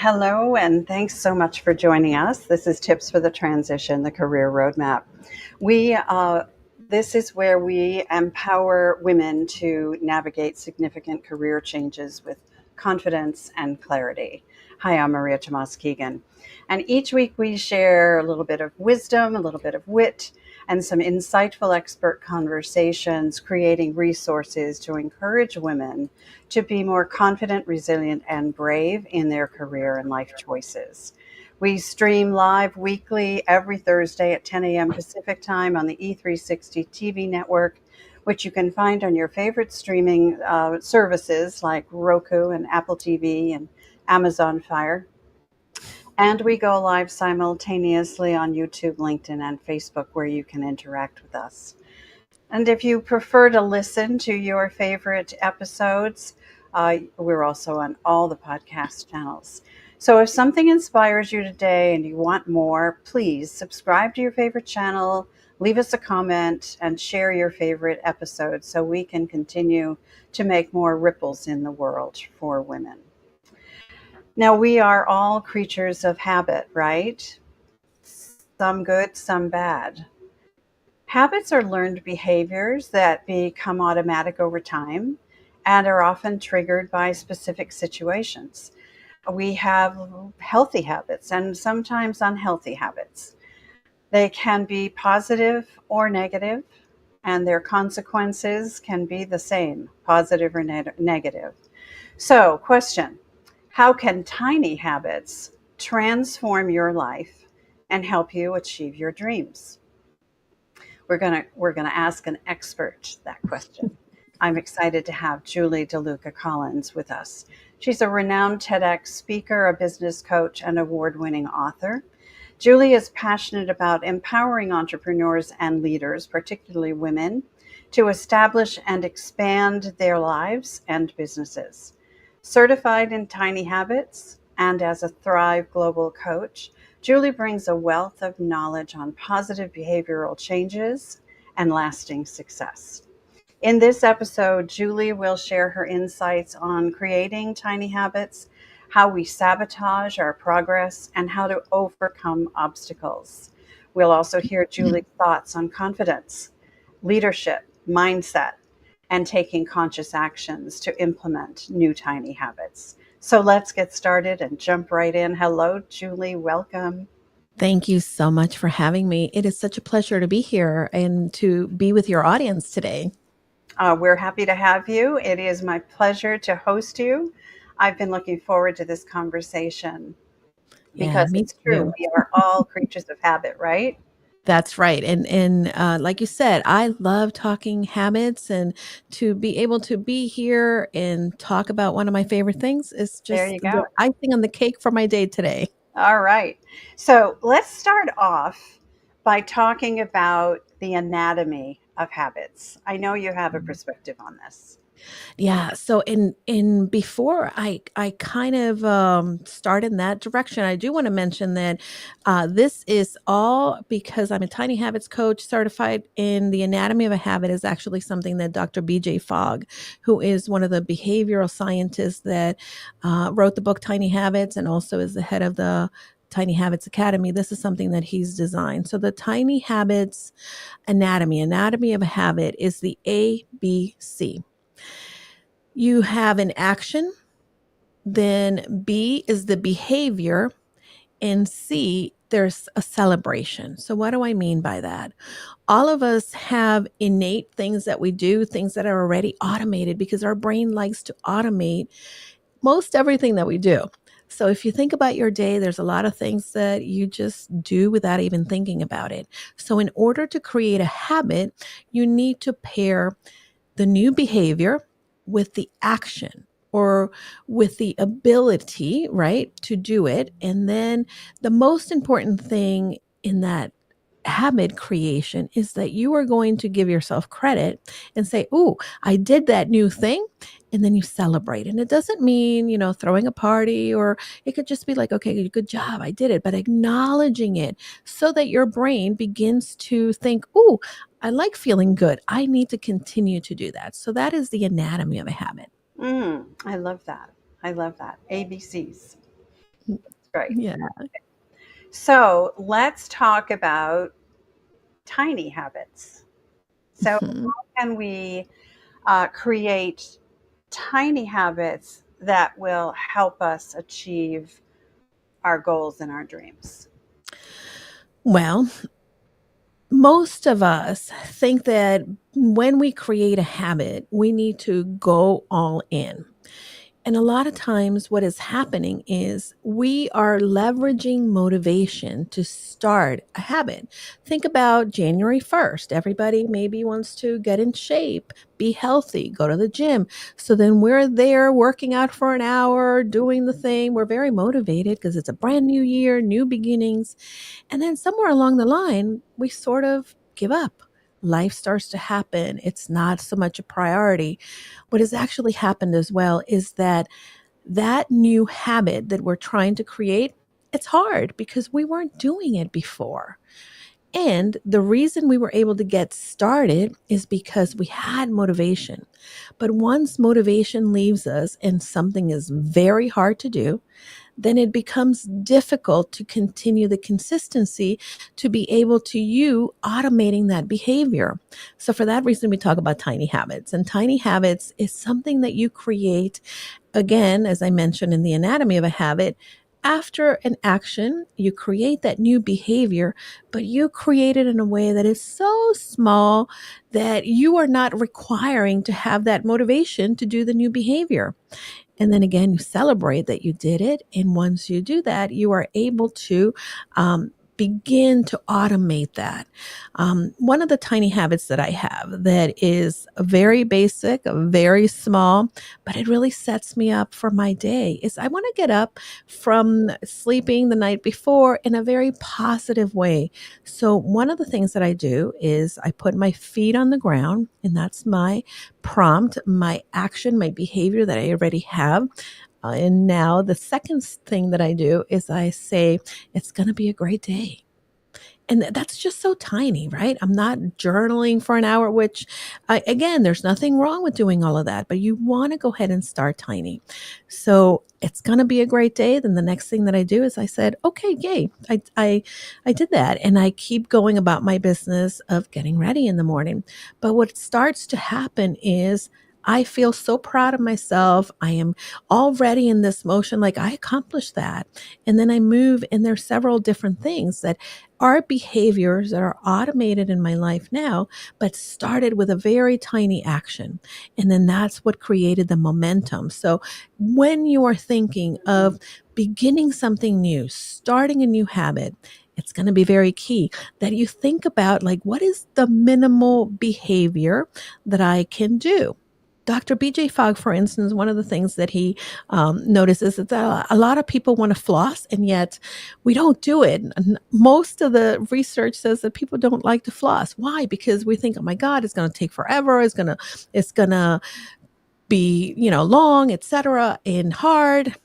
Hello, and thanks so much for joining us. This is Tips for the Transition, the Career Roadmap. We This is where we empower women to navigate significant career changes with confidence and clarity. Hi, I'm Maria Tomás-Keegan, and each week we share a little bit of wisdom, a little bit of wit, and some insightful expert conversations, creating resources to encourage women to be more confident, resilient, and brave in their career and life choices. We stream live weekly every Thursday at 10 a.m. Pacific time on the E360 TV network, which you can find on your favorite streaming services like Roku and Apple TV and Amazon Fire. And we go live simultaneously on YouTube, LinkedIn, and Facebook, where you can interact with us. And if you prefer to listen to your favorite episodes, we're also on all the podcast channels. So if something inspires you today and you want more, please subscribe to your favorite channel, leave us a comment, and share your favorite episodes so we can continue to make more ripples in the world for women. Now, we are all creatures of habit, right? Some good, some bad. Habits are learned behaviors that become automatic over time and are often triggered by specific situations. We have healthy habits and sometimes unhealthy habits. They can be positive or negative, and their consequences can be the same, positive or negative. So, question: how can tiny habits transform your life and help you achieve your dreams? We're gonna ask an expert that question. I'm excited to have Julie DeLucca-Collins with us. She's a renowned TEDx speaker, a business coach, and award-winning author. Julie is passionate about empowering entrepreneurs and leaders, particularly women, to establish and expand their lives and businesses. Certified in tiny habits and as a Thrive Global coach, Julie brings a wealth of knowledge on positive behavioral changes and lasting success. In this episode, Julie will share her insights on creating tiny habits, how we sabotage our progress, and how to overcome obstacles. We'll also hear Julie's thoughts on confidence, leadership, mindset, and taking conscious actions to implement new tiny habits. So let's get started and jump right in. Hello, Julie. Welcome. Thank you so much for having me. It is such a pleasure to be here and to be with your audience today. We're happy to have you. It is my pleasure to host you. I've been looking forward to this conversation Yeah, because me it's true. too. We are all creatures of habit, right? That's right. And like you said, I love talking habits, and to be able to be here and talk about one of my favorite things is There just you the go. icing on the cake for my day today. All right. So let's start off by talking about the anatomy of habits. I know you have a perspective on this. Yeah, so in before I kind of start in that direction, I do want to mention that this is all because I'm a tiny habits coach certified in the anatomy of a habit is actually something that Dr. BJ Fogg, who is one of the behavioral scientists that wrote the book Tiny Habits and also is the head of the Tiny Habits Academy. This is something that he's designed. So the Tiny Habits anatomy of a habit is the ABC. You have an action, then B is the behavior, and C, there's a celebration. So, what do I mean by that? All of us have innate things that we do, things that are already automated because our brain likes to automate most everything that we do. So, if you think about your day, there's a lot of things that you just do without even thinking about it. So, in order to create a habit, you need to pair the new behavior with the action or with the ability, right, to do it. And then the most important thing in that habit creation is that you are going to give yourself credit and say, "Ooh, I did that new thing." And then you celebrate. And it doesn't mean, throwing a party, or it could just be like, "Okay, good job. I did it." But acknowledging it so that your brain begins to think, "Ooh, I like feeling good. I need to continue to do that." So that is the anatomy of a habit. I love that. I love that. ABCs. That's great. Yeah. So let's talk about tiny habits. So Mhm. how can we create tiny habits that will help us achieve our goals and our dreams? Well, most of us think that when we create a habit, we need to go all in. And a lot of times, what is happening is we are leveraging motivation to start a habit. Think about January 1st. Everybody maybe wants to get in shape, be healthy, go to the gym. So then we're there working out for an hour, doing the thing. We're very motivated because it's a brand new year, new beginnings. And then somewhere along the line, we sort of give up. Life starts to happen. It's not so much a priority. What has actually happened as well is that that new habit that we're trying to create, it's hard because we weren't doing it before. And the reason we were able to get started is because we had motivation. But once motivation leaves us and something is very hard to do, then it becomes difficult to continue the consistency to be able to you automating that behavior. So for that reason, we talk about tiny habits. And tiny habits is something that you create, again, as I mentioned in the anatomy of a habit. After an action, you create that new behavior, but you create it in a way that is so small that you are not requiring to have that motivation to do the new behavior. And then again, you celebrate that you did it. And once you do that, you are able to begin to automate that. One of the tiny habits that I have that is very basic, very small, but it really sets me up for my day is I want to get up from sleeping the night before in a very positive way. So, one of the things that I do is I put my feet on the ground, and that's my prompt, my action, my behavior that I already have. And now the second thing that I do is I say, it's going to be a great day. And that's just so tiny, right? I'm not journaling for an hour, which, again, there's nothing wrong with doing all of that, but you want to go ahead and start tiny. So it's going to be a great day. Then the next thing that I do is I said, okay, yay, I did that. And I keep going about my business of getting ready in the morning. But what starts to happen is I feel so proud of myself. I am already in this motion, like I accomplished that. And then I move, and there's several different things that are behaviors that are automated in my life now, but started with a very tiny action. And then that's what created the momentum. So when you are thinking of beginning something new, starting a new habit, it's going to be very key that you think about, like, what is the minimal behavior that I can do? Dr. BJ Fogg, for instance, one of the things that he notices is that a lot of people want to floss, and yet we don't do it. And most of the research says that people don't like to floss. Why? Because we think, oh my God, it's going to take forever. It's gonna be, long, etc., and hard.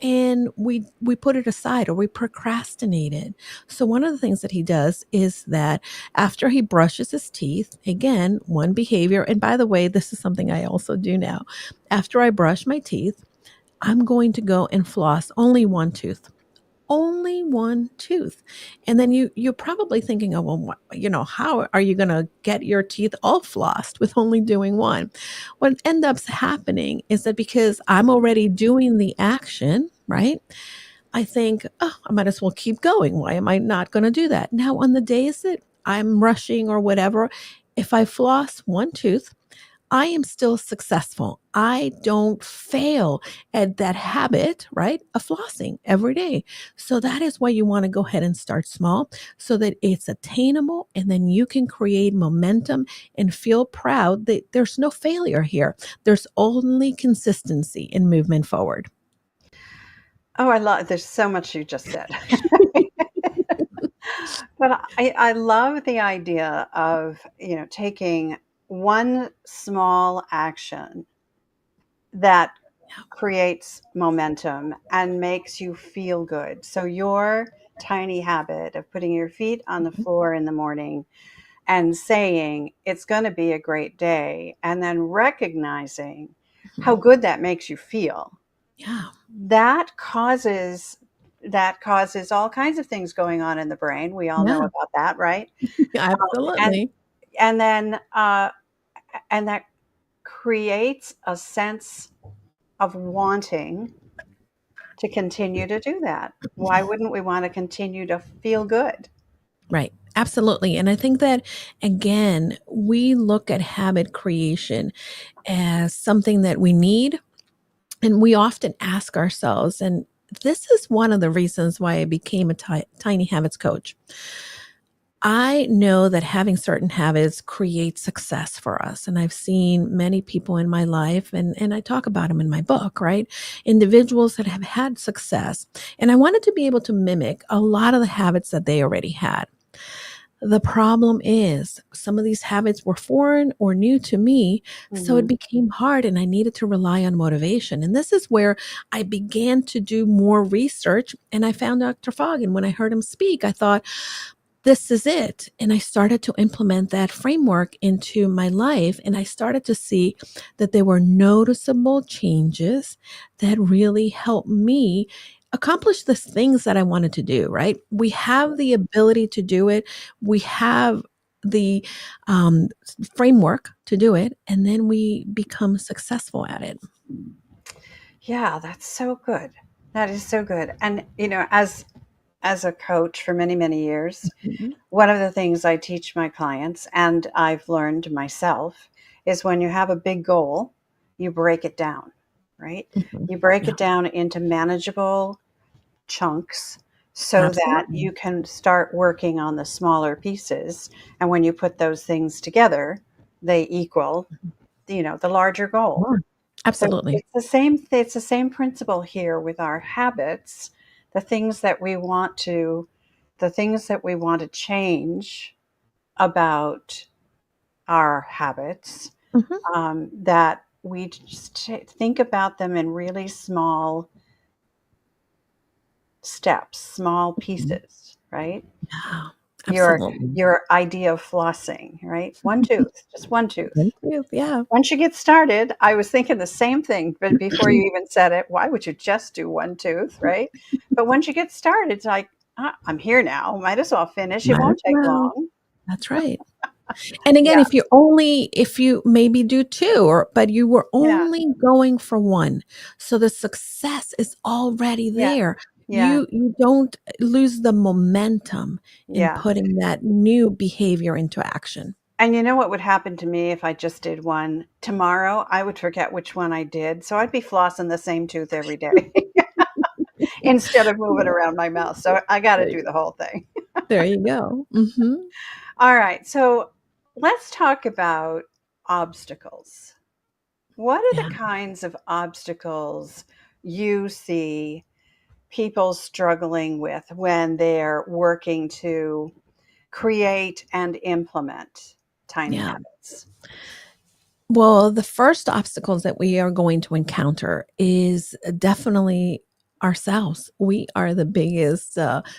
And we put it aside, or we procrastinate it. So one of the things that he does is that after he brushes his teeth, again, one behavior, and by the way, this is something I also do now. After I brush my teeth, I'm going to go and floss only one tooth. Only one tooth. And then you're probably thinking, oh, well, how are you going to get your teeth all flossed with only doing one? What ends up happening is that because I'm already doing the action, right? I think, oh, I might as well keep going. Why am I not going to do that? Now, on the days that I'm rushing or whatever, if I floss one tooth, I am still successful. I don't fail at that habit, right, of flossing every day. So that is why you want to go ahead and start small so that it's attainable, and then you can create momentum and feel proud that there's no failure here. There's only consistency in movement forward. Oh, there's so much you just said. But I love the idea of, taking one small action that creates momentum and makes you feel good. So your tiny habit of putting your feet on the Mhm, floor in the morning and saying it's going to be a great day, and then recognizing how mhm. good that makes you feel, Yeah. that causes that causes all kinds of things going on in the brain. We all know Yeah, about that, right? And absolutely. and then and that creates a sense of wanting to continue to do that. Why wouldn't we want to continue to feel good? Right. Absolutely. And I think that, again, we look at habit creation as something that we need. And we often ask ourselves, and this is one of the reasons why I became a tiny habits coach. I know that having certain habits creates success for us. And I've seen many people in my life, and I talk about them in my book, right? Individuals that have had success. And I wanted to be able to mimic a lot of the habits that they already had. The problem is some of these habits were foreign or new to me, so it Hmm. became hard and I needed to rely on motivation. And this is where I began to do more research and I found Dr. Fogg. And when I heard him speak, I thought, this is it. And I started to implement that framework into my life. And I started to see that there were noticeable changes that really helped me accomplish the things that I wanted to do, right? We have the ability to do it. We have the framework to do it. And then we become successful at it. Yeah, that's so good. That is so good. And as a coach for many, many years, Mhm. one of the things I teach my clients, and I've learned myself, is when you have a big goal, you break it down, right? Mhm. You break Yeah, it down into manageable chunks so that absolutely. you can start working on the smaller pieces. And when you put those things together, they equal, the larger goal. Sure. So Absolutely. it's the same principle here with our habits, the things that we want to the things that we want to change about our habits, Mhm. that we just think about them in really small steps, small Mhm. pieces, right? Yeah, Your absolutely. your idea of flossing, right? One tooth, just one tooth. Thank you. Yeah. Once you get started, I was thinking the same thing, but before you even said it, why would you just do one tooth, right? But once you get started, it's like, I'm here now. Might as well finish. It Might as won't take well. long. That's right. And again, Yeah, if you maybe do 2 but you were yeah, only going for 1, so the success is already yeah, there. yeah, You don't lose the momentum in yeah. putting that new behavior into action. And you know what would happen to me if I just did one? Tomorrow, I would forget which one I did. So I'd be flossing the same tooth every day instead of moving around my mouth. So I got to There you do the whole thing. there you go. Mhm. All right. So let's talk about obstacles. What are Yeah. the kinds of obstacles you see people struggling with when they're working to create and implement tiny Yeah. habits? Well, the first obstacles that we are going to encounter is definitely ourselves. We are the biggest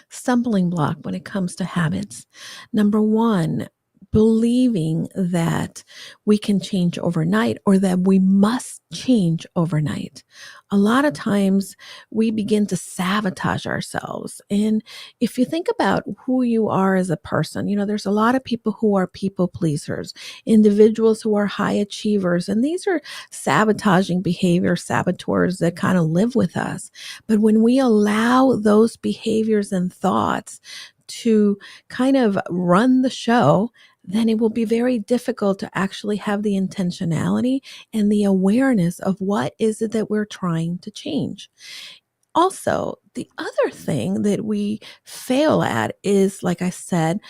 stumbling block when it comes to habits. Number one, believing that we can change overnight or that we must change overnight. A lot of times we begin to sabotage ourselves. And if you think about who you are as a person, there's a lot of people who are people pleasers, individuals who are high achievers. And these are sabotaging behavior saboteurs that kind of live with us. But when we allow those behaviors and thoughts to kind of run the show, then it will be very difficult to actually have the intentionality and the awareness of what is it that we're trying to change. Also, the other thing that we fail at is, like I said,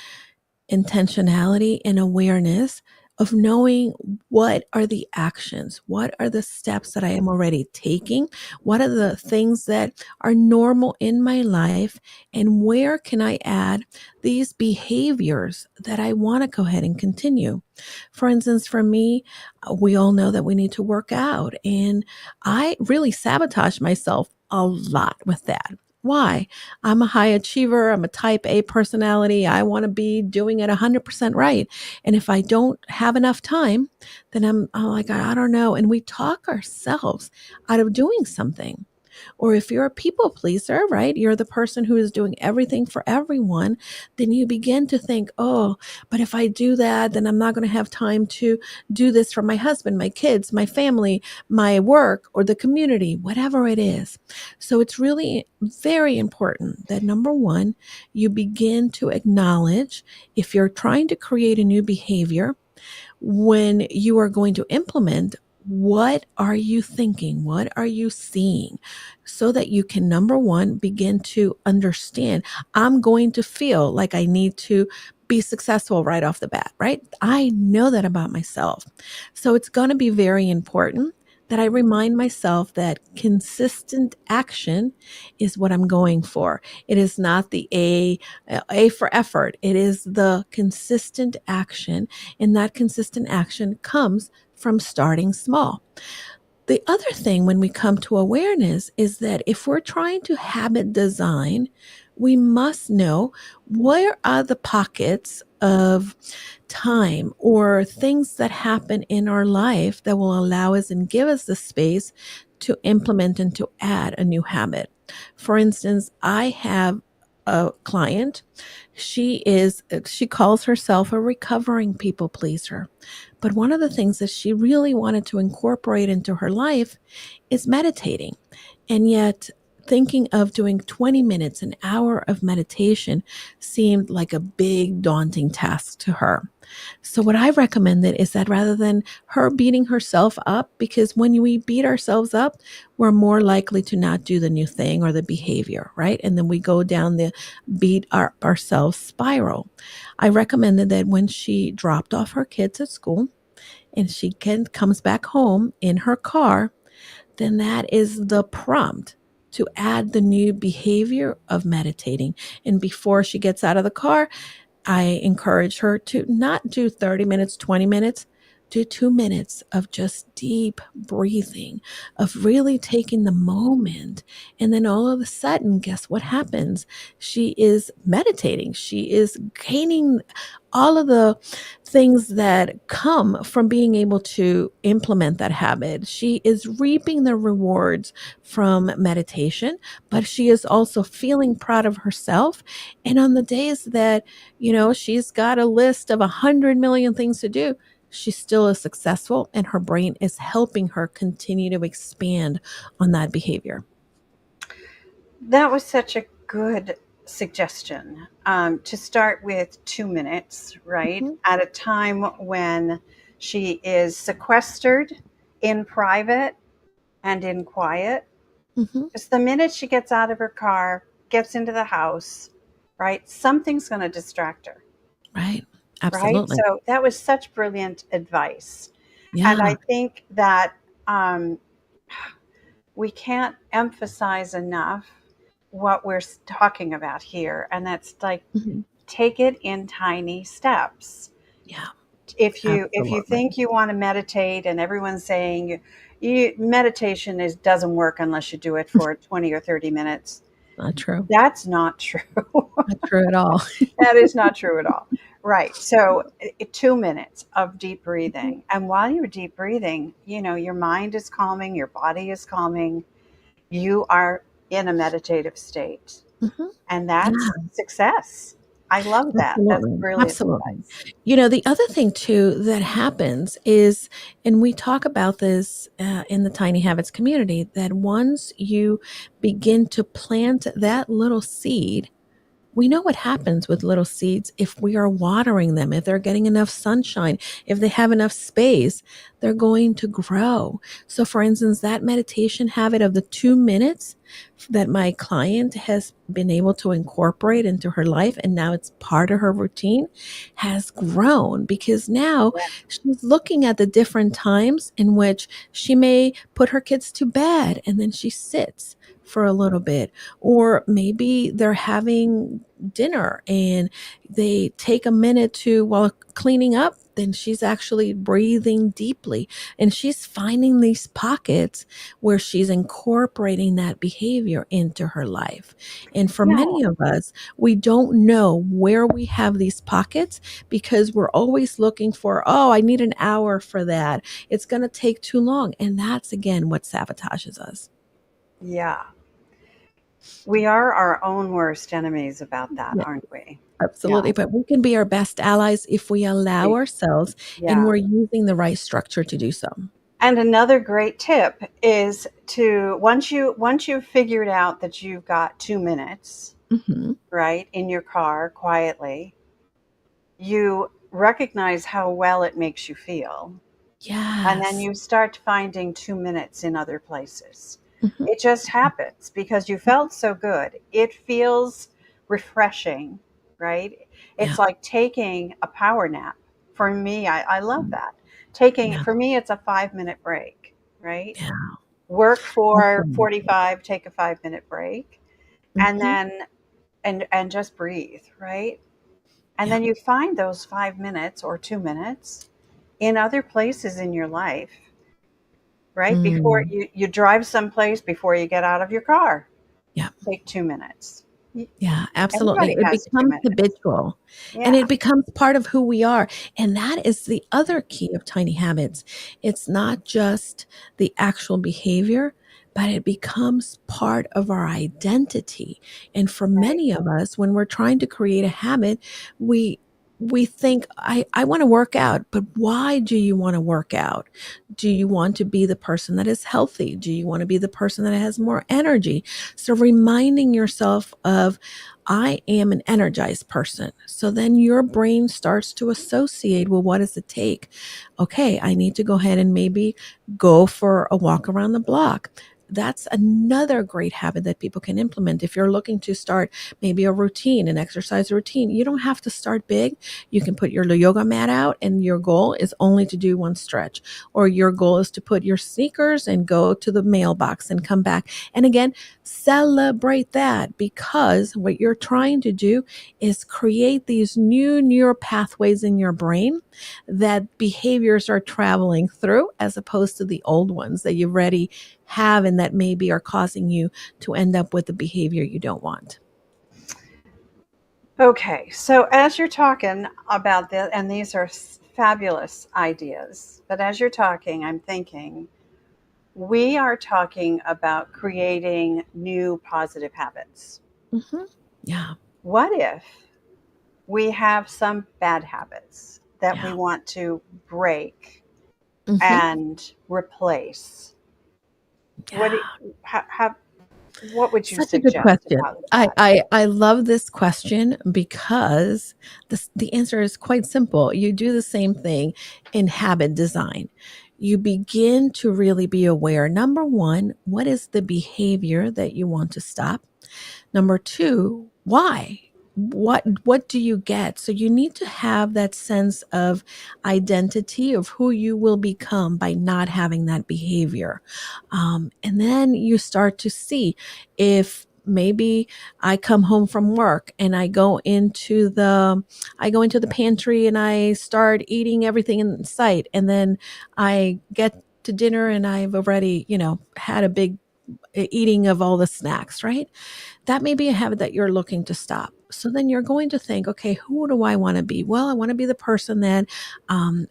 intentionality and awareness of knowing what are the actions, what are the steps that I am already taking, what are the things that are normal in my life, and where can I add these behaviors that I want to go ahead and continue. For instance, for me, we all know that we need to work out, and I really sabotage myself a lot with that. Why? I'm a high achiever. I'm a type A personality. I want to be doing it 100% right. And if I don't have enough time, then I'm like, I don't know. And we talk ourselves out of doing something. Or if you're a people pleaser, right? You're the person who is doing everything for everyone, then you begin to think, oh, but if I do that, then I'm not going to have time to do this for my husband, my kids, my family, my work, or the community, whatever it is. So it's really very important that number one, you begin to acknowledge if you're trying to create a new behavior, when you are going to implement, what are you thinking? What are you seeing? So that you can, number one, begin to understand, I'm going to feel like I need to be successful right off the bat, right? I know that about myself. So it's going to be very important that I remind myself that consistent action is what I'm going for. It is not the A for effort. It is the consistent action, and that consistent action comes from starting small. The other thing when we come to awareness is that if we're trying to habit design, we must know where are the pockets of time or things that happen in our life that will allow us and give us the space to implement and to add a new habit. For instance, I have a client. She calls herself a recovering people pleaser. But one of the things that she really wanted to incorporate into her life is meditating. And yet, thinking of doing 20 minutes, an hour of meditation seemed like a big, daunting task to her. So, what I recommended is that rather than her beating herself up, because when we beat ourselves up, we're more likely to not do the new thing or the behavior, right? And then we go down the ourselves spiral. I recommended that when she dropped off her kids at school, and comes back home in her car, then that is the prompt to add the new behavior of meditating. And before she gets out of the car, I encourage her to not do 30 minutes, 20 minutes, do 2 minutes of just deep breathing, of really taking the moment. And then all of a sudden, guess what happens? She is meditating. She is gaining all of the things that come from being able to implement that habit. She is reaping the rewards from meditation, but she is also feeling proud of herself. And on the days that she's got a list of 100 million things to do, she still is successful, and her brain is helping her continue to expand on that behavior. That was such a good suggestion, to start with 2 minutes, right? Mhm, At a time when she is sequestered in private and in quiet. mhm, Because the minute she gets out of her car, gets into the house, right, something's going to distract her, right. right? Absolutely. So that was such brilliant advice. And Yeah. I think that um, we can't emphasize enough what we're talking about here. And that's like, Mhm. take it in tiny steps. Yeah, If you absolutely. think you want to meditate and everyone's saying meditation doesn't work unless you do it for 20 or 30 minutes, Not true. that's not true. Not true at all. That is not true at all. Right. So, 2 minutes of deep Mhm, breathing. And while you're deep breathing, your mind is calming, your body is calming, you are in a meditative state. mhm. And Yeah. that's success. I love that. That's Absolutely, brilliant absolutely. advice. The other thing too that happens is, and we talk about this in the Tiny Habits community, that once you begin to plant that little seed, we know what happens with little seeds if we are watering them, if they're getting enough sunshine, if they have enough space, they're going to grow. So, for instance, that meditation habit of the 2 minutes that my client has been able to incorporate into her life, and now it's part of her routine, has grown because now Yeah. she's looking at the different times in which she may put her kids to bed and then she sits for a little bit, or maybe they're having dinner and they take a minute to, while cleaning up, then she's actually breathing deeply and she's finding these pockets where she's incorporating that behavior into her life. And for Yeah. many of us, we don't know where we have these pockets because we're always looking for, oh, I need an hour for that. It's going to take too long. And that's again what sabotages us. Yeah. We are our own worst enemies about that, Yeah, aren't we? Yeah. absolutely. But we can be our best allies if we allow We- ourselves and Yeah. we're using the right structure to do so. And another great tip is to once you've figured out that you've got 2 minutes, Hmm. right, in your car quietly, you recognize how well it makes you feel. And then Yes. you start finding 2 minutes in other places. Hmm. It just happens because you felt so good. It feels refreshing, right? Yeah. It's like taking a power nap. For me, I love that. Taking, Yeah. for me, it's a 5 minute break, right? Yeah. Work for Absolutely. 45, take a 5 minute break, and Hmm. then, and just breathe, right? And Yeah. then you find those 5 minutes or 2 minutes in other places in your life, right? Before Mm. you drive someplace, before you get out of your car, Yeah. take 2 minutes. Yeah, absolutely. Everybody It has two becomes minutes. habitual and Yeah, it becomes part of who we are. And that is the other key of tiny habits. It's not just the actual behavior, but it becomes part of our identity. And for right. many of us, when we're trying to create a habit, we we think I want to work out, but why do you want to work out? Do you want to be the person that is healthy? Do you want to be the person that has more energy? So reminding yourself of, I am an energized person. So then your brain starts to associate, well, what does it take? Okay, I need to go ahead and maybe go for a walk around the block. That's another great habit that people can implement. If you're looking to start maybe a routine, an exercise routine, you don't have to start big. You can put your yoga mat out and your goal is only to do one stretch, or your goal is to put your sneakers and go to the mailbox and come back. And again, celebrate that, because what you're trying to do is create these new neural pathways in your brain that behaviors are traveling through, as opposed to the old ones that you already have and that maybe are causing you to end up with the behavior you don't want. Okay, so as you're talking about this, and these are fabulous ideas, but as you're talking, I'm thinking we are talking about creating new positive habits. Hmm. Yeah. What if we have some bad habits that we Yeah. want to break Hmm. and replace? What do Yeah. have what would you Such a good suggest question. about I, that? I I love this question because the answer is quite simple. You do the same thing in habit design. You begin to really be aware. Number one, what is the behavior that you want to stop? Number two, why? What do you get? So you need to have that sense of identity of who you will become by not having that behavior. And then you start to see, if maybe I come home from work and I go into the pantry and I start eating everything in sight, and then I get to dinner and I've already, had a big eating of all the snacks, right? That may be a habit that you're looking to stop. So then you're going to think, okay, who do I want to be? Well, I want to be the person that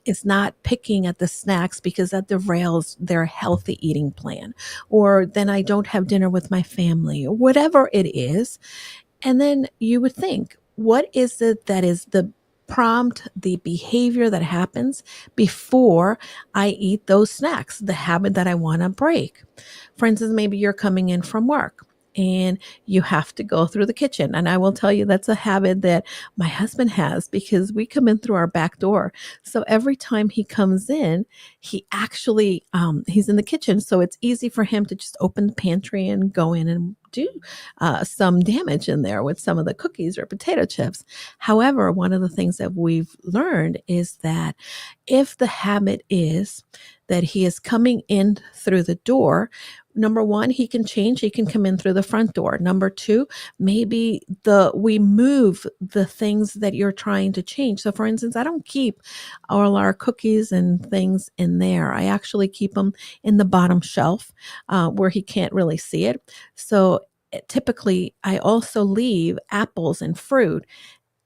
is not picking at the snacks because that derails their healthy eating plan. Or then I don't have dinner with my family, or whatever it is. And then you would think, what is it that is the prompt, the behavior that happens before I eat those snacks, the habit that I want to break? For instance, maybe you're coming in from work and you have to go through the kitchen. And I will tell you, that's a habit that my husband has, because we come in through our back door. So every time he comes in, he actually, he's in the kitchen. So it's easy for him to just open the pantry and go in and do some damage in there with some of the cookies or potato chips. However, one of the things that we've learned is that if the habit is that he is coming in through the door, number one, he can change, he can come in through the front door. Number two, maybe we move the things that you're trying to change. So for instance, I don't keep all our cookies and things in there. I actually keep them in the bottom shelf, where he can't really see it. So typically I also leave apples and fruit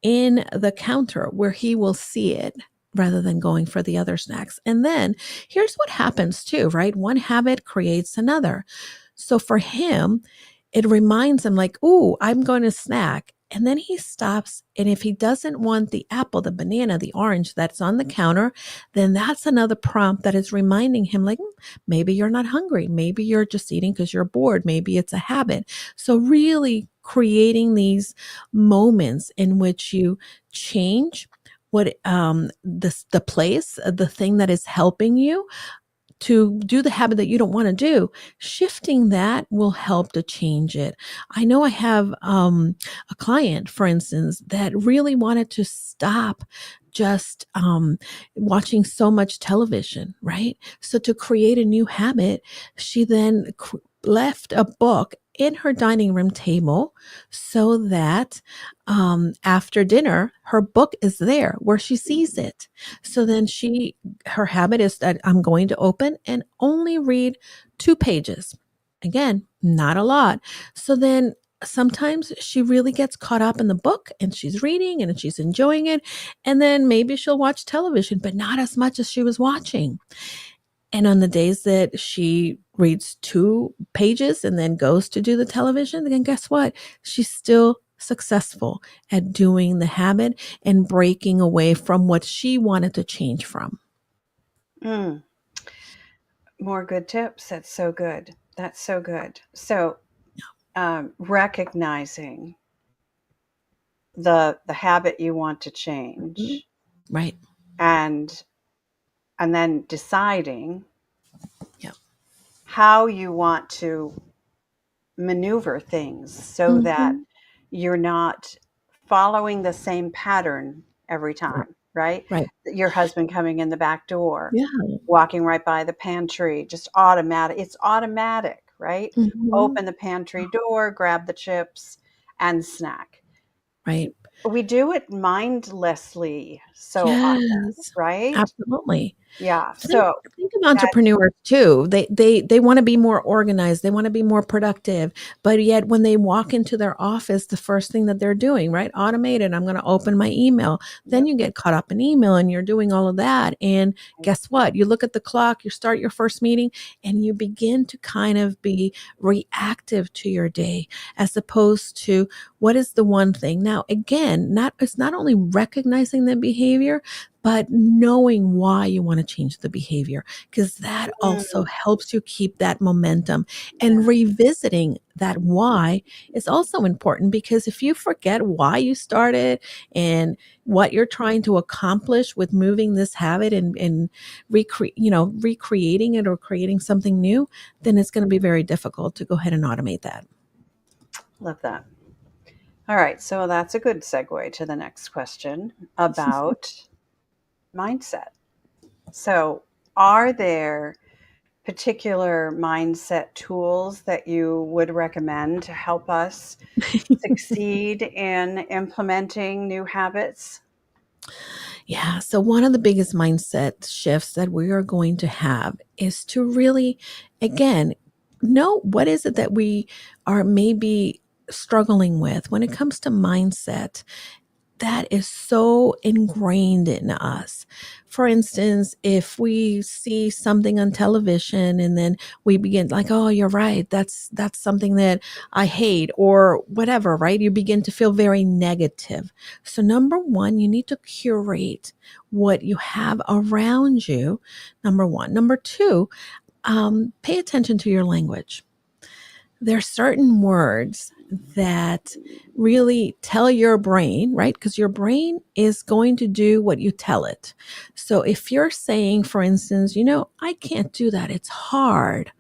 in the counter where he will see it, rather than going for the other snacks. And then here's what happens too, right? One habit creates another. So for him, it reminds him like, "Ooh, I'm going to snack." And then he stops. And if he doesn't want the apple, the banana, the orange that's on the counter, then that's another prompt that is reminding him, like, maybe you're not hungry. Maybe you're just eating because you're bored. Maybe it's a habit. So, really creating these moments in which you change the place, the thing that is helping you to do the habit that you don't want to do, shifting that will help to change it. I know I have a client, for instance, that really wanted to stop just watching so much television, right? So to create a new habit, she then left a book in her dining room table so that after dinner, her book is there where she sees it. So then her habit is that I'm going to open and only read 2 pages. Again, not a lot. So then sometimes she really gets caught up in the book and she's reading and she's enjoying it. And then maybe she'll watch television, but not as much as she was watching. And on the days that she reads 2 pages and then goes to do the television, then guess what? She's still successful at doing the habit and breaking away from what she wanted to change from. Mm. More good tips. That's so good. That's so good. So, recognizing the habit you want to Mhm. change, Right. and then deciding Yeah. how you want to maneuver things so that Mhm. you're not following the same pattern every Right. time, right? Right. Your husband coming in the back door, Yeah. walking right by the pantry, just automatic. It's automatic, right? Mhm. Open the pantry door, grab the chips, and snack. Right. We do it mindlessly so often, Yes. right? Absolutely. Yeah. Think So think of that, entrepreneurs too. They wanna be more organized, they wanna be more productive, but yet when they walk into their office, the first thing that they're doing, right? Automated, I'm gonna open my email. Then yep. you get caught up in email and you're doing all of that, and guess what? You look at the clock, you start your first meeting, and you begin to kind of be reactive to your day as opposed to what is the one thing. Now, again, it's not only recognizing the behavior, but knowing why you want to change the behavior, because that also Mm, helps you keep that momentum. yeah. And revisiting that why is also important, because if you forget why you started and what you're trying to accomplish with moving this habit and recreating it or creating something new, then it's going to be very difficult to go ahead and automate that. Love that. All right. So that's a good segue to the next question about mindset. So, are there particular mindset tools that you would recommend to help us succeed in implementing new habits? Yeah. So, one of the biggest mindset shifts that we are going to have is to really, again, know what is it that we are maybe struggling with when it comes to mindset that is so ingrained in us. For instance, if we see something on television and then we begin like, "Oh, you're right. That's something that I hate," or whatever, right? You begin to feel very negative. So number 1, you need to curate what you have around you. Number 1. Number 2, pay attention to your language. There are certain words that really tell your brain, right? Because your brain is going to do what you tell it. So if you're saying, for instance, I can't do that, it's hard,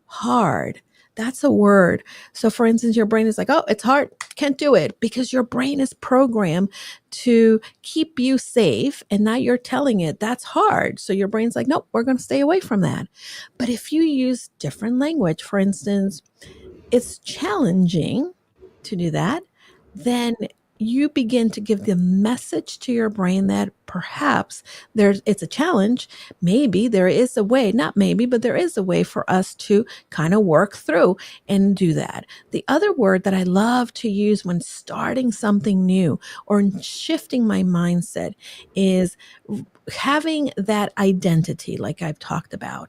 hard. That's a word. So, for instance, your brain is like, oh, it's hard, can't do it, because your brain is programmed to keep you safe. And now you're telling it that's hard. So, your brain's like, nope, we're going to stay away from that. But if you use different language, for instance, it's challenging to do that, then you begin to give the message to your brain that perhaps it's a challenge. Maybe there is a way, not maybe, but there is a way for us to kind of work through and do that. The other word that I love to use when starting something new or shifting my mindset is having that identity, like I've talked about,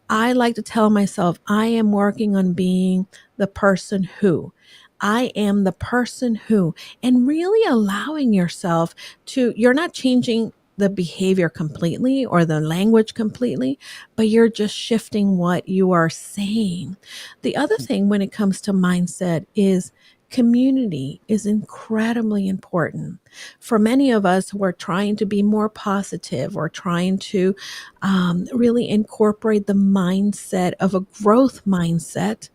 I like to tell myself, I am working on being the person who. I am the person who, and really allowing yourself to, you're not changing the behavior completely or the language completely, but you're just shifting what you are saying. The other thing when it comes to mindset is community is incredibly important. For many of us who are trying to be more positive or trying to really incorporate the mindset of a growth mindset,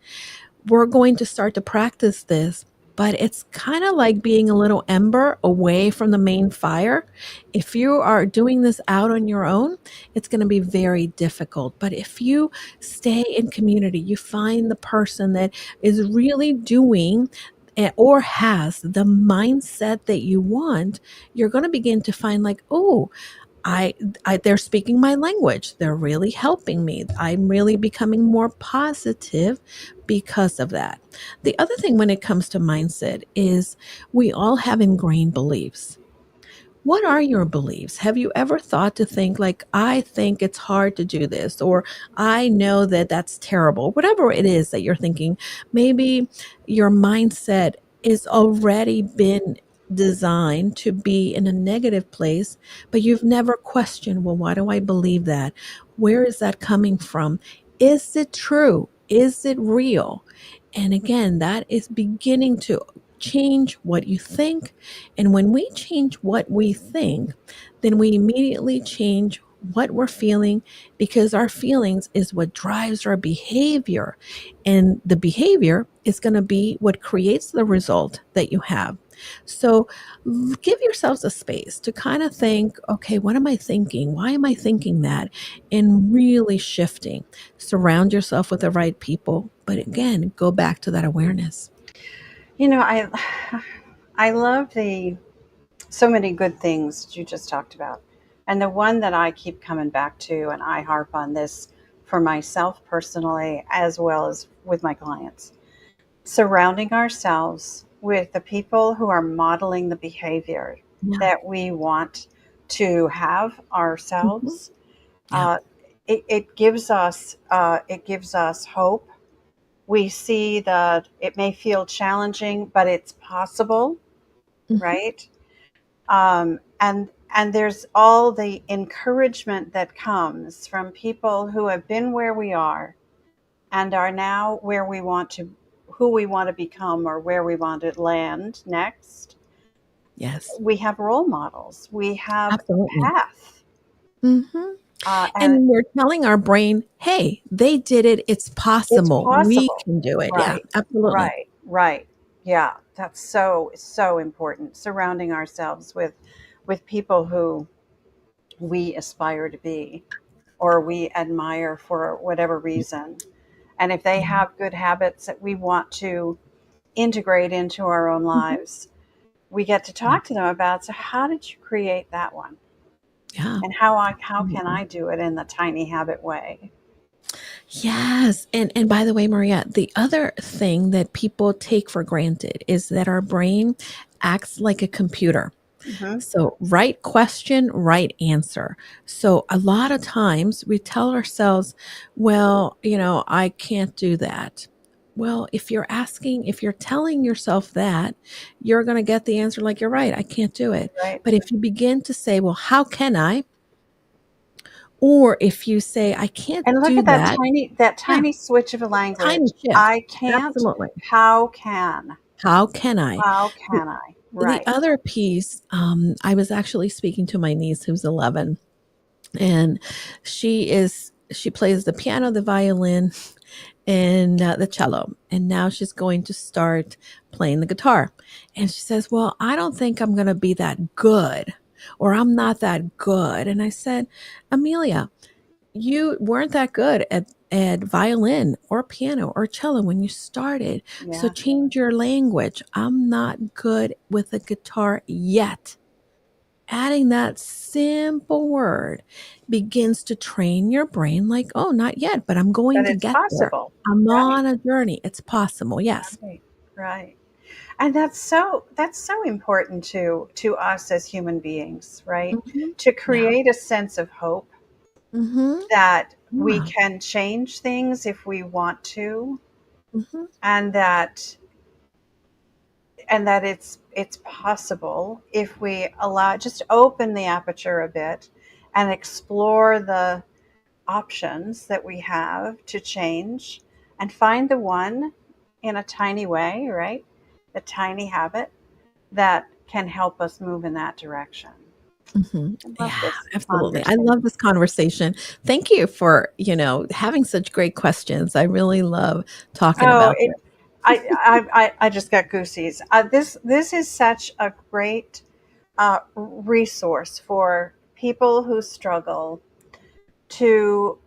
we're going to start to practice this. But it's kind of like being a little ember away from the main fire. If you are doing this out on your own, it's going to be very difficult. But if you stay in community, you find the person that is really doing or has the mindset that you want, you're going to begin to find like, oh, they're speaking my language. They're really helping me. I'm really becoming more positive because of that. The other thing when it comes to mindset is we all have ingrained beliefs. What are your beliefs? Have you ever thought to think like, I think it's hard to do this, or I know that that's terrible, whatever it is that you're thinking? Maybe your mindset is already been designed to be in a negative place, but you've never questioned, well, why do I believe that? Where is that coming from? Is it true? Is it real? And again, that is beginning to change what you think. And when we change what we think, then we immediately change what we're feeling, because our feelings is what drives our behavior. And the behavior is going to be what creates the result that you have. So give yourselves a space to kind of think, okay, what am I thinking? Why am I thinking that? And really shifting. Surround yourself with the right people. But again, go back to that awareness. You know, I love the so many good things you just talked about. And the one that I keep coming back to, and I harp on this for myself personally, as well as with my clients, surrounding ourselves with the people who are modeling the behavior Yeah. that we want to have Mhm. ourselves. Yeah. Uh, it gives us hope. We see that it may feel challenging, but it's possible, Mhm. right? And there's all the encouragement that comes from people who have been where we are and are now where we want to, who we want to become, or where we want to land next. Yes. We have role models. We have a Absolutely. path, Mhm. and And we're telling our brain, "Hey, they did it. It's it's possible. We possible. can do it." Yeah, Right, absolutely. right, right. Yeah, that's so important. Surrounding ourselves with people who we aspire to be, or we admire for whatever reason. And if they Yeah. have good habits that we want to integrate into our own Mhm. lives, we get to Yeah. talk to them about, so how did you create that one? Yeah. And how can Absolutely. I do it in the tiny habit way? Yes, and by the way, Maria, the other thing that people take for granted is that our brain acts like a computer. Hmm. So, right question, right answer. So, a lot of times we tell ourselves, well, I can't do that. Well, if you're telling yourself that, you're going to get the answer like, you're right, I can't do it. Right. But if you begin to say, well, how can I? Or if you say, I can't And look do at that that. tiny that Yeah, tiny switch of a tiny language. shift. I can't. Absolutely. How can? How can I? How The, can I? the Right. other piece, I was actually speaking to my niece who's 11, and she plays the piano, the violin, and the cello, and now she's going to start playing the guitar. And she says, well, I don't think I'm going to be that good, or I'm not that good. And I said, Amelia, you weren't that good at violin or piano or cello when you started, so Yeah. change your language. I'm not good with the guitar yet. Adding that simple word begins to train your brain like, oh, not yet, but I'm going But to it's get there. possible. I'm Right. on a journey. It's possible. Yes. Right. Right. And that's so important to us as human beings, right? Mhm. To Yeah. create a sense of hope Mhm. that we Yeah. can change things if we want to, Mhm. and that it's possible if we allow, just open the aperture a bit and explore the options that we have to change and find the one in a tiny way, right? The tiny habit that can help us move in that direction. Mhm. I love Yeah, this absolutely. I conversation. love this conversation. Thank you for, having such great questions. I really love talking Oh, about this. I just got goosies. This is such a great resource for people who struggle to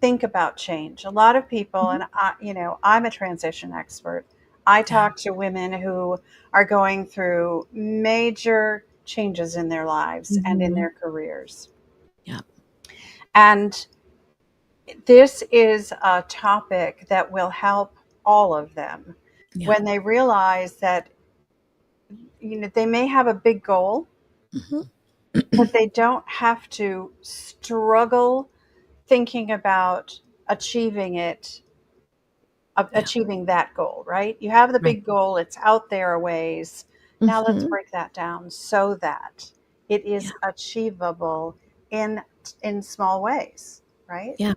think about change. A lot of people, Mhm. and I'm a transition expert. I Yeah. talk to women who are going through major changes in their lives and in Mhm. their careers. Yeah. And this is a topic that will help all of them Yeah. when they realize that they may have a big goal, Mhm. but they don't have to struggle thinking about achieving it, Yeah. achieving that goal, right? You have the Right. big goal, it's out there a ways. Now let's Mhm. break that down so that it Yeah. is achievable in in small ways, right? Yeah.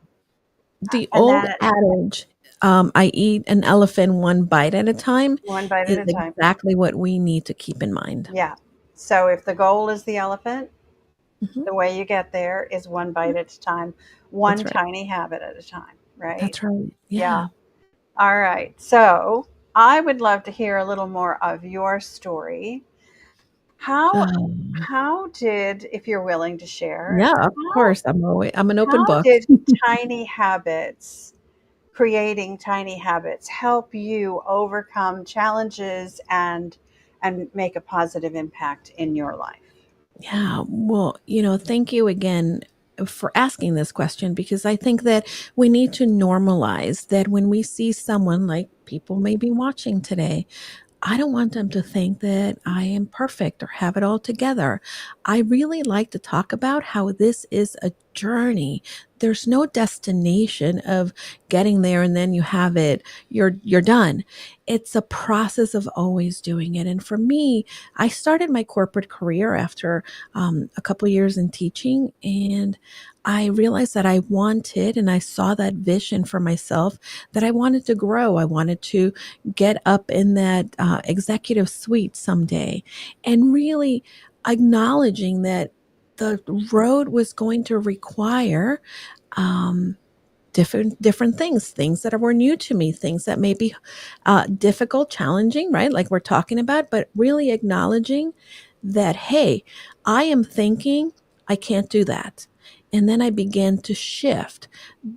The And old that adage, "I eat an elephant one bite at a time," one bite at is a time. exactly what we need to keep in mind. Yeah. So if the goal is the elephant, Mhm. the way you get there is one Yeah. bite at a time, That's one right. tiny habit at a time, right? That's right. Yeah. Yeah. All right. So I would love to hear a little more of your story. How Um, how did, if you're willing to share, yeah, of how course, I'm an open how book. did tiny habits, creating tiny habits, help you overcome challenges and make a positive impact in your life? Yeah. Well, thank you again for asking this question because I think that we need to normalize that when we see someone like people may be watching today, I don't want them to think that I am perfect or have it all together. I really like to talk about how this is a journey. There's no destination of getting there and then you have it, you're done. It's a process of always doing it. And for me, I started my corporate career after a couple years in teaching, and I realized that I wanted and I saw that vision for myself that I wanted to grow. I wanted to get up in that executive suite someday, and really acknowledging that the road was going to require um, different things that were new to me, things that may be difficult, challenging, right? Like we're talking about, but really acknowledging that, hey, I am thinking I can't do that. And then I began to shift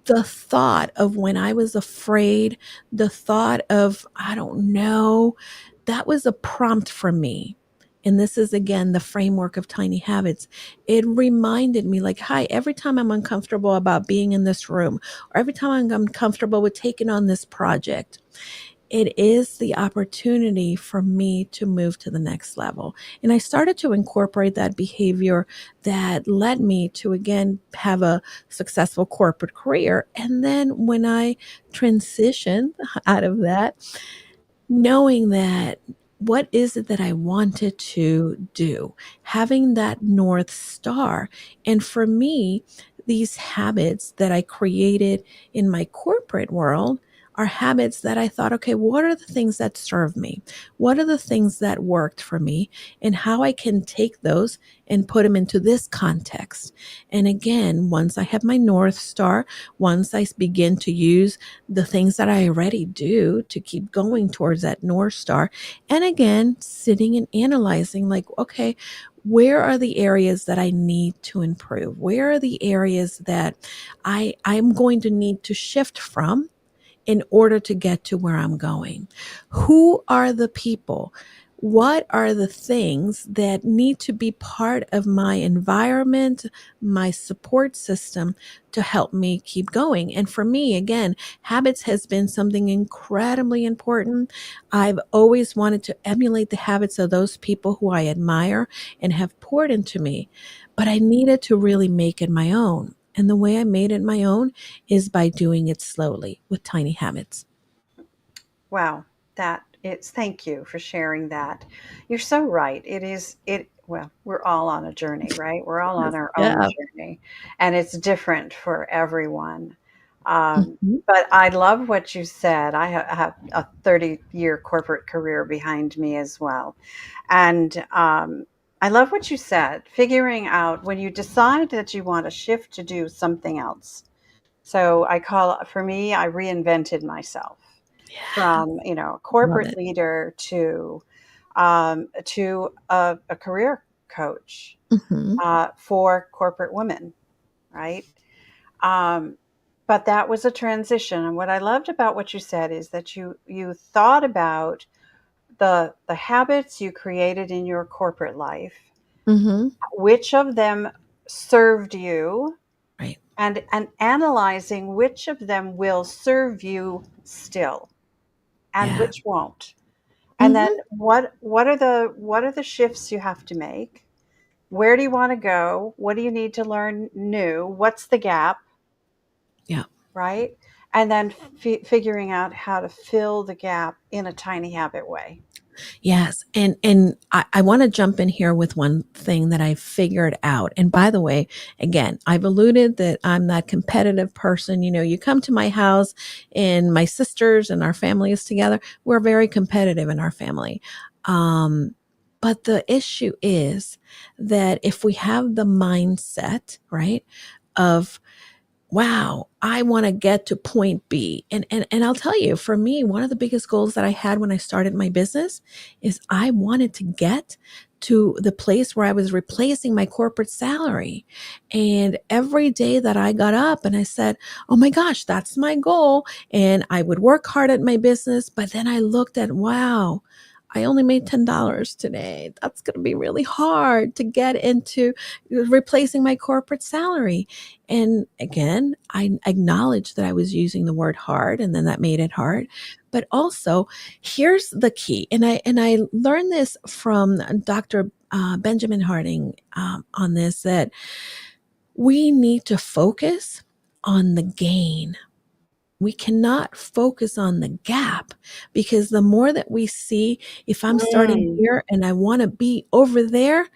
the thought of when I was afraid, the thought of, I don't know, that was a prompt for me. And this is again the framework of tiny habits. It reminded me, like, hi, every time I'm uncomfortable about being in this room, or every time I'm uncomfortable with taking on this project, it is the opportunity for me to move to the next level. And I started to incorporate that behavior that led me to, again, have a successful corporate career. And then when I transitioned out of that, knowing that what is it that I wanted to do, having that North Star. And for me, these habits that I created in my corporate world are habits that I thought, okay, what are the things that serve me? What are the things that worked for me? And how I can take those and put them into this context. And again, once I have my North Star, once I begin to use the things that I already do to keep going towards that North Star. And again, sitting and analyzing, like, okay, where are the areas that I need to improve? Where are the areas that I'm going to need to shift from in order to get to where I'm going? Who are the people? what are the things that need to be part of my environment, my support system to help me keep going? And for me, again, habits has been something incredibly important. I've always wanted to emulate the habits of those people who I admire and have poured into me, but I needed to really make it my own. And the way I made it my own is by doing it slowly with tiny habits. Wow, that it's thank you for sharing that. You're so right. It is it well, we're all on a journey, right? We're all on Yes. our own Yeah. journey, and it's different for everyone. Mhm. But I love what you said. I have a 30-year corporate career behind me as well. And I love what you said, figuring out when you decide that you want to shift to do something else. So for me, I reinvented myself Yeah. from, a Love corporate it. leader to a career coach Mhm. for corporate women, right? Um, but that was a transition. And what I loved about what you said is that you thought about the habits you created in your corporate life, Mhm. which of them served you, Right. and analyzing which of them will serve you still and Yeah. which won't. And then Mhm. what are the shifts you have to make? Where do you want to go? What do you need to learn new? What's the gap, Yeah. right? And then figuring out how to fill the gap in a tiny habit way. Yes. And I want to jump in here with one thing that I figured out. And by the way, again, I've alluded that I'm that competitive person. You know, you come to my house and my sisters and our family is together. We're very competitive in our family. Um, but the issue is that if we have the mindset, right, of wow, I want to get to point B. And I'll tell you, for me, one of the biggest goals that I had when I started my business is I wanted to get to the place where I was replacing my corporate salary. And every day that I got up and I said, "Oh my gosh, that's my goal." And I would work hard at my business, but then I looked at, wow, I only made $10 today. That's going to be really hard to get into replacing my corporate salary. And again, I acknowledged that I was using the word hard and then that made it hard. But also, here's the key. And I learned this from Dr. Benjamin Harding on this, that we need to focus on the gain. We cannot focus on the gap, because the more that we see, if I'm starting Mm, here and I want to be over there,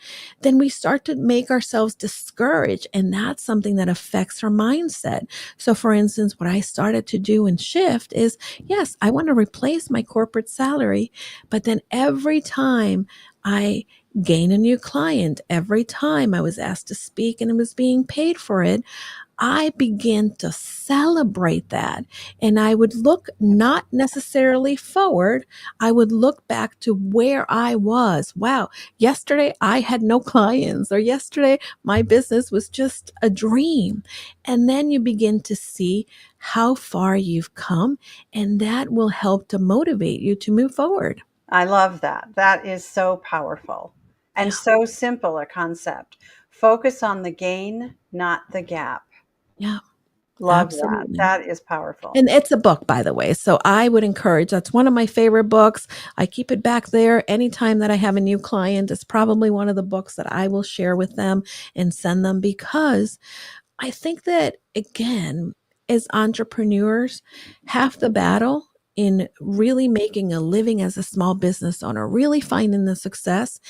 then we start to make ourselves discouraged. And that's something that affects our mindset. So, for instance, what I started to do and shift is yes, I want to replace my corporate salary, but then every time I gain a new client, every time I was asked to speak and I was being paid for it, I began to celebrate that. And I would look not necessarily forward, I would look back to where I was. Wow, yesterday I had no clients, or yesterday my business was just a dream. And then you begin to see how far you've come, and that will help to motivate you to move forward. I love that. That is so powerful and Yeah. so simple a concept. Focus on the gain, not the gap. Yeah, Love that. absolutely. That is powerful. And it's a book, by the way. So I would encourage, that's one of my favorite books. I keep it back there. Anytime that I have a new client, it's probably one of the books that I will share with them and send them, because I think that, again, as entrepreneurs, half the battle in really making a living as a small business owner, really finding the success,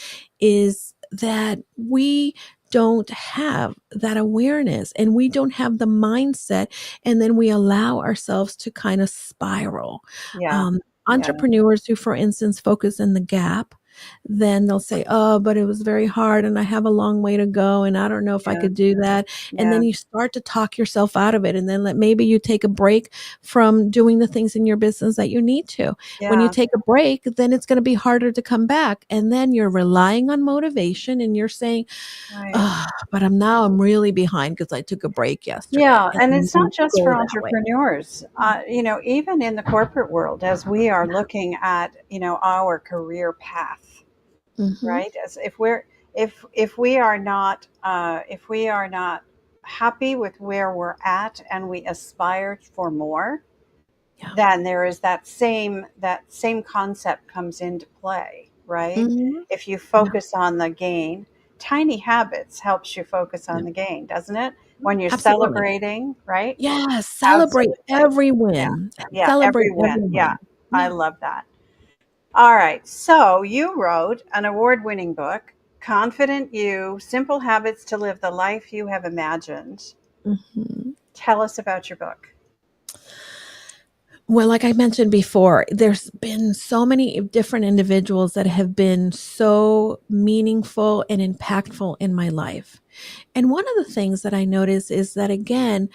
is that we don't have that awareness and we don't have the mindset. And then we allow ourselves to kind of spiral. Yeah. Um, Yeah. Entrepreneurs who, for instance, focus in the gap, then they'll say, "Oh, but it was very hard and I have a long way to go and I don't know if I Yeah. could do that." And Yeah. then you start to talk yourself out of it, and then maybe you take a break from doing the things in your business that you need to. When you Yeah. take a break, then it's going to be harder to come back, and then you're relying on motivation and you're saying, Right. "Oh, but I'm really behind because I took a break yesterday." Yeah, And and then it's you not just for go that way. entrepreneurs. Even in the corporate world, as we are looking at, our career path. Mhm. right? As if we are not happy with where we're at and we aspire for more, Yeah. then there is that same concept comes into play, right? Mhm. If you Yeah. focus on the gain, tiny habits helps you focus Yeah. on the gain, doesn't it? When you're Absolutely. celebrating, right? Yes, celebrate Absolutely. every Yeah. win. Yeah. Celebrate Every every win. Yeah. win. I Yeah. love that. All right. So you wrote an award winning book, Confident You: Simple Habits to Live the Life You Have Imagined. Mhm. Tell us about your book. Well, like I mentioned before, there's been so many different individuals that have been so meaningful and impactful in my life. And one of the things that I notice is that, again,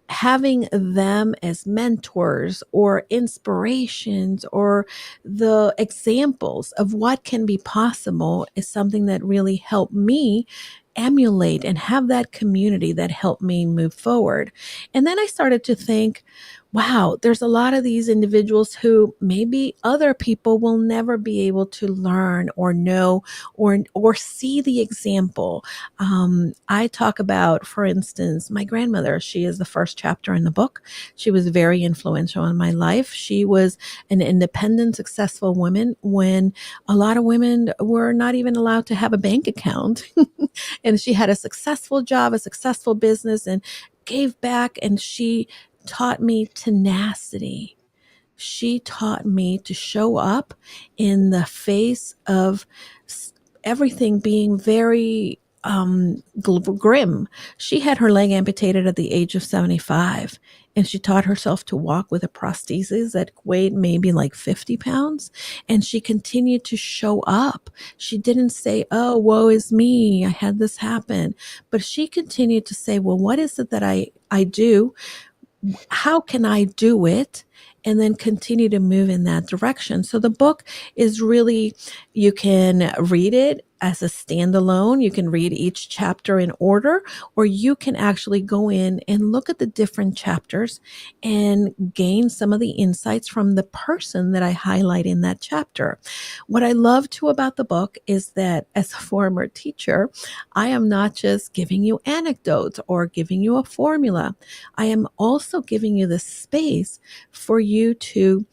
having them as mentors or inspirations or the examples of what can be possible is something that really helped me emulate and have that community that helped me move forward. And then I started to think, wow, there's a lot of these individuals who maybe other people will never be able to learn or know or see the example. I talk about, for instance, my grandmother. She is the first chapter in the book. She was very influential in my life. She was an independent, successful woman when a lot of women were not even allowed to have a bank account. And she had a successful job, a successful business, and gave back. And she taught me tenacity. She taught me to show up in the face of everything being very grim. She had her leg amputated at the age of 75, and she taught herself to walk with a prosthesis that weighed maybe like 50 pounds. And she continued to show up. She didn't say, oh, woe is me, I had this happen. But she continued to say, well, what is it that I do? How can I do it? And then continue to move in that direction. So the book is really, you can read it as a standalone. You can read each chapter in order, or you can actually go in and look at the different chapters and gain some of the insights from the person that I highlight in that chapter. What I love too about the book is that as a former teacher, I am not just giving you anecdotes or giving you a formula. I am also giving you the space for you to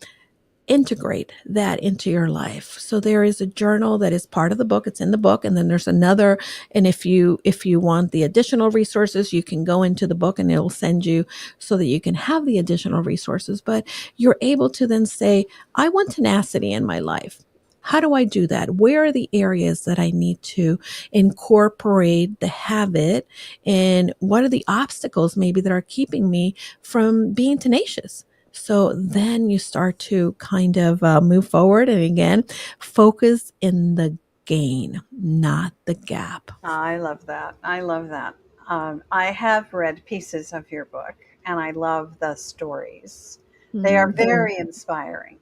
integrate that into your life. So there is a journal that is part of the book. It's in the book. And then there's another. And if you want the additional resources, you can go into the book and it'll send you so that you can have the additional resources. But you're able to then say, I want tenacity in my life. How do I do that? Where are the areas that I need to incorporate the habit? And what are the obstacles maybe that are keeping me from being tenacious? So then you start to kind of move forward and again, focus in the gain, not the gap. I love that. I love that. I have read pieces of your book and I love the stories. They are Thank very inspiring.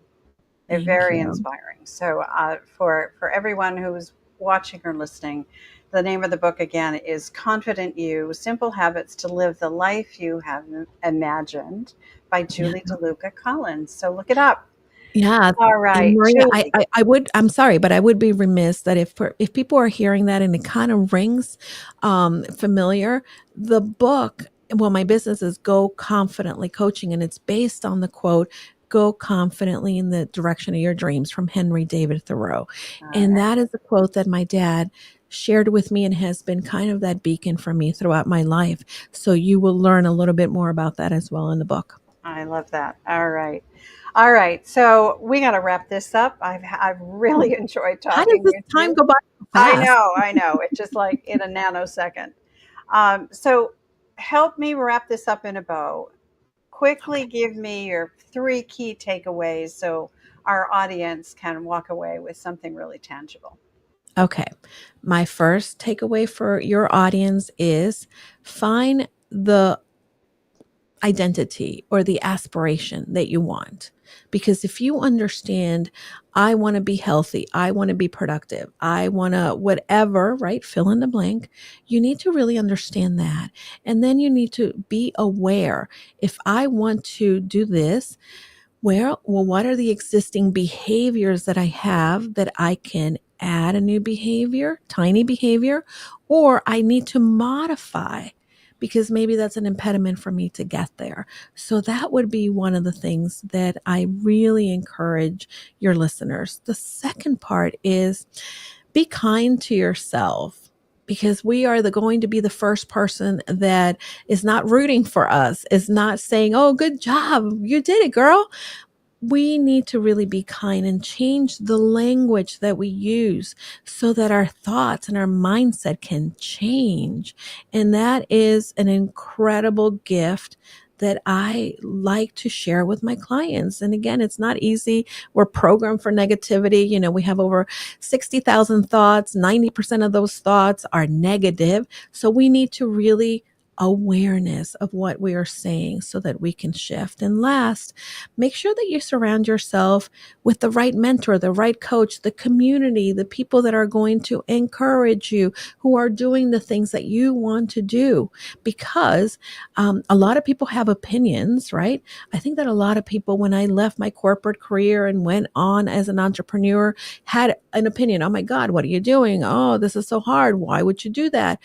They're thank very you. inspiring. So, for everyone who's watching or listening, the name of the book again is Confident You: Simple Habits to Live the Life You Have Imagined by Yeah. Julie DeLucca-Collins. So, look it up. Yeah. All And right, Maria, Julie. I would, I'm sorry, but I would be remiss that if people are hearing that and it kind of rings familiar, the book, well, my business is Go Confidently Coaching, and it's based on the quote, Go confidently in the direction of your dreams from Henry David Thoreau. All And right. that is a quote that my dad shared with me and has been kind of that beacon for me throughout my life. So you will learn a little bit more about that as well in the book. I love that. All right. All right. So we got to wrap this up. I've really enjoyed How does talking this with time you. go by so I fast? know. I know. It's just like in a nanosecond. So help me wrap this up in a bow. Quickly Okay. give me your three key takeaways so our audience can walk away with something really tangible. Okay. My first takeaway for your audience is find the identity or the aspiration that you want. Because if you understand, I want to be healthy, I want to be productive, I want to whatever, right? Fill in the blank. You need to really understand that. And then you need to be aware if I want to do this, well, what are the existing behaviors that I have that I can add a new behavior, tiny behavior, or I need to modify because maybe that's an impediment for me to get there. So that would be one of the things that I really encourage your listeners. The second part is be kind to yourself, because we are going to be the first person that is not rooting for us, is not saying, oh, good job, you did it, girl. We need to really be kind and change the language that we use so that our thoughts and our mindset can change. And that is an incredible gift that I like to share with my clients. And again, it's not easy. We're programmed for negativity. We have over 60,000 thoughts. 90% of those thoughts are negative. So we need to really awareness of what we are saying so that we can shift. And last, make sure that you surround yourself with the right mentor, the right coach, the community, the people that are going to encourage you, who are doing the things that you want to do. Because a lot of people have opinions, right? I think that a lot of people, when I left my corporate career and went on as an entrepreneur, had an opinion. Oh my God, what are you doing? Oh, this is so hard. Why would you do that?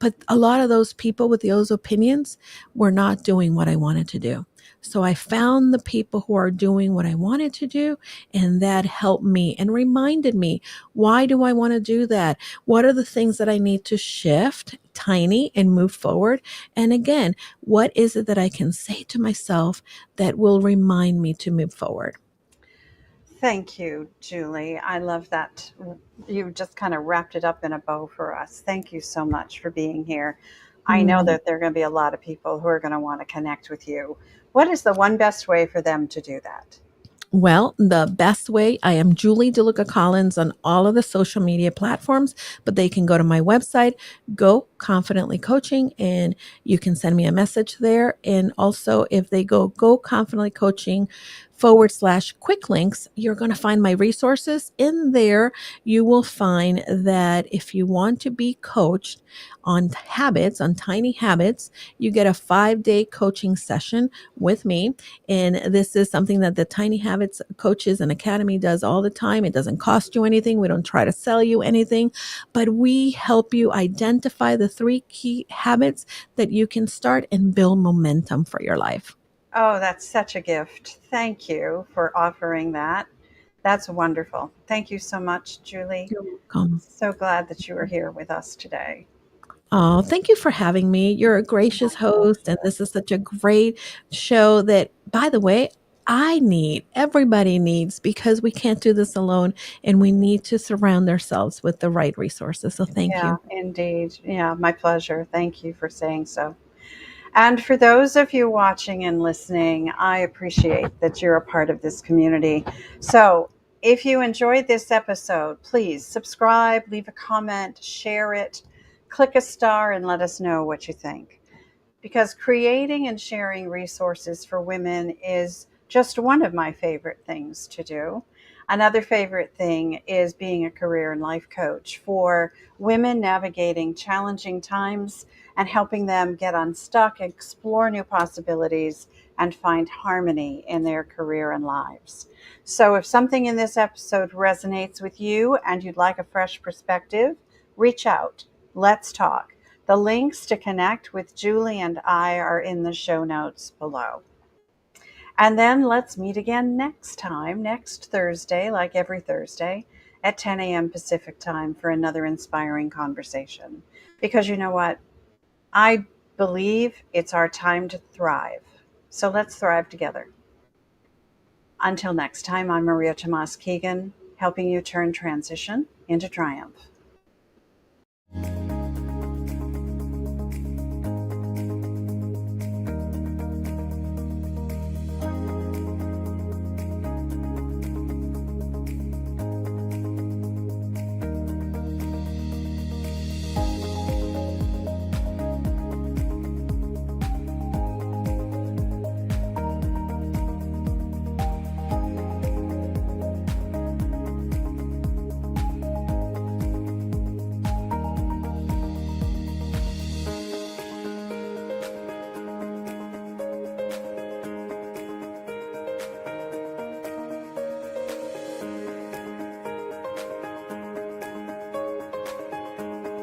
But a lot of those people with those opinions were not doing what I wanted to do. So I found the people who are doing what I wanted to do, and that helped me and reminded me, why do I want to do that? What are the things that I need to shift tiny and move forward? And again, what is it that I can say to myself that will remind me to move forward? Thank you, Julie. I love that. You just kind of wrapped it up in a bow for us. Thank you so much for being here. I know Mm. that there are going to be a lot of people who are going to want to connect with you. What is the one best way for them to do that? Well, the best way, I am Julie DeLucca-Collins on all of the social media platforms, but they can go to my website, Go Confidently Coaching, and you can send me a message there. And also, if they Go Confidently Coaching /quick links, you're going to find my resources in there. You will find that if you want to be coached on habits, on tiny habits, you get a 5-day coaching session with me. And this is something that the Tiny Habits Coaches and Academy does all the time. It doesn't cost you anything. We don't try to sell you anything, but we help you identify the 3 key habits that you can start and build momentum for your life. Oh, that's such a gift. Thank you for offering that. That's wonderful. Thank you so much, Julie. You're welcome. So glad that you are here with us today. Oh, thank you for having me. You're a gracious host, and this is such a great show that, by the way, everybody needs, because we can't do this alone, and we need to surround ourselves with the right resources. So thank Yeah, you. indeed. Yeah, my pleasure. Thank you for saying so. And for those of you watching and listening, I appreciate that you're a part of this community. So if you enjoyed this episode, please subscribe, leave a comment, share it, click a star, and let us know what you think. Because creating and sharing resources for women is just one of my favorite things to do. Another favorite thing is being a career and life coach for women navigating challenging times and helping them get unstuck, explore new possibilities, and find harmony in their career and lives. So, if something in this episode resonates with you and you'd like a fresh perspective, reach out. Let's talk. The links to connect with Julie and I are in the show notes below. And then let's meet again next time, next Thursday, like every Thursday, at 10 a.m. Pacific time for another inspiring conversation. Because you know what? I believe it's our time to thrive. So let's thrive together. Until next time, I'm Maria Tomás-Keegan, helping you turn transition into triumph.